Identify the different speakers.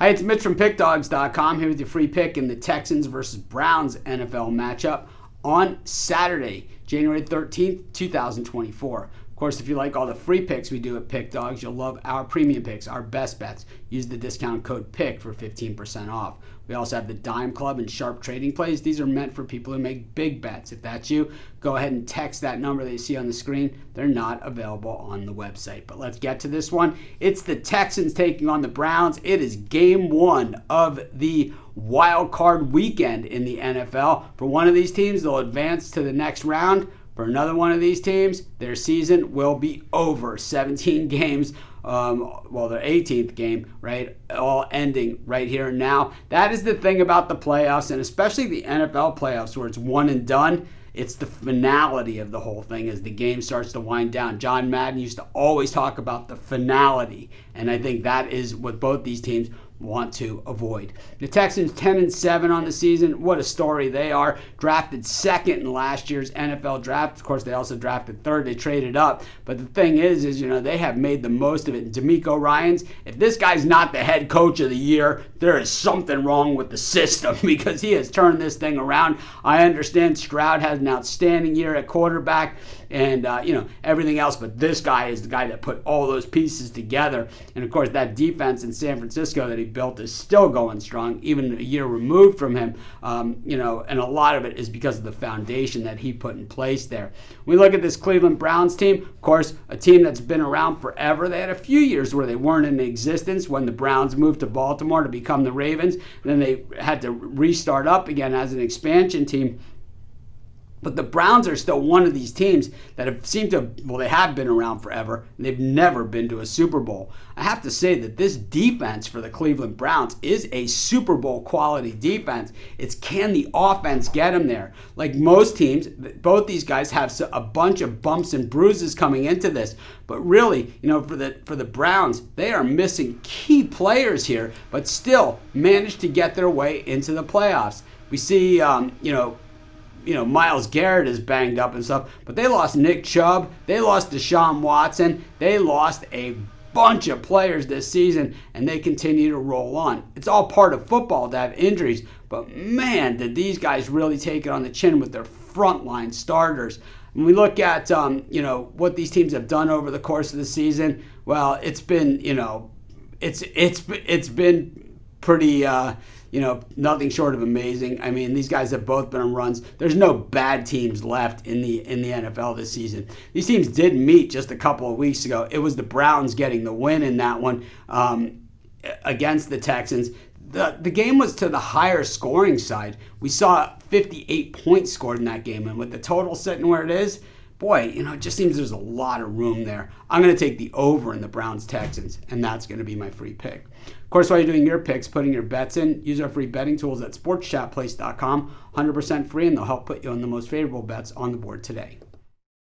Speaker 1: Hi, it's Mitch from Pickdawgz.com here with your free pick in the Texans versus Browns NFL matchup on Saturday, January 13th, 2024. Of course, if you like all the free picks we do at Pick Dawgz, you'll love our premium picks, our best bets. Use the discount code PICK for 15% off. We also have the Dime Club and Sharp Trading Plays. These are meant for people who make big bets. If that's you, go ahead and text that number that you see on the screen. They're not available on the website. But let's get to this one. It's the Texans taking on the Browns. It is game one of the Wildcard weekend in the NFL. For one of these teams, they'll advance to the next round. For another one of these teams, their season will be over. 17 games, their 18th game, right? All ending right here and now. That is the thing about the playoffs, and especially the NFL playoffs where it's one and done. It's the finality of the whole thing as the game starts to wind down. John Madden used to always talk about the finality, and I think that is what both these teams want to avoid. The Texans 10-7 on the season. What a story they are. Drafted second in last year's NFL draft. Of course, they also drafted third. They traded up. But the thing is they have made the most of it. DeMeco Ryans, if this guy's not the head coach of the year, there is something wrong with the system because he has turned this thing around. I understand Stroud has an outstanding year at quarterback and everything else, but this guy is the guy that put all those pieces together. And of course, that defense in San Francisco that he built is still going strong, even a year removed from him. And a lot of it is because of the foundation that he put in place there. We look at this Cleveland Browns team, of course, a team that's been around forever. They had a few years where they weren't in existence when the Browns moved to Baltimore to become the Ravens. And then they had to restart up again as an expansion team. But the Browns are still one of these teams that they have been around forever, and they've never been to a Super Bowl. I have to say that this defense for the Cleveland Browns is a Super Bowl quality defense. It's can the offense get them there? Like most teams, both these guys have a bunch of bumps and bruises coming into this. But really, for the Browns, they are missing key players here, but still managed to get their way into the playoffs. We see, Myles Garrett is banged up and stuff, but they lost Nick Chubb, they lost Deshaun Watson, they lost a bunch of players this season, and they continue to roll on. It's all part of football to have injuries, but man, did these guys really take it on the chin with their frontline starters. When we look at what these teams have done over the course of the season, well, it's been it's been pretty. Nothing short of amazing. I mean, these guys have both been on runs. There's no bad teams left in the NFL this season. These teams did meet just a couple of weeks ago. It was the Browns getting the win in that one against the Texans. The game was to the higher scoring side. We saw 58 points scored in that game, and with the total sitting where it is, boy, it just seems there's a lot of room there. I'm going to take the over in the Browns-Texans, and that's going to be my free pick. Of course, while you're doing your picks, putting your bets in, use our free betting tools at sportschatplace.com. 100% free, and they'll help put you on the most favorable bets on the board today.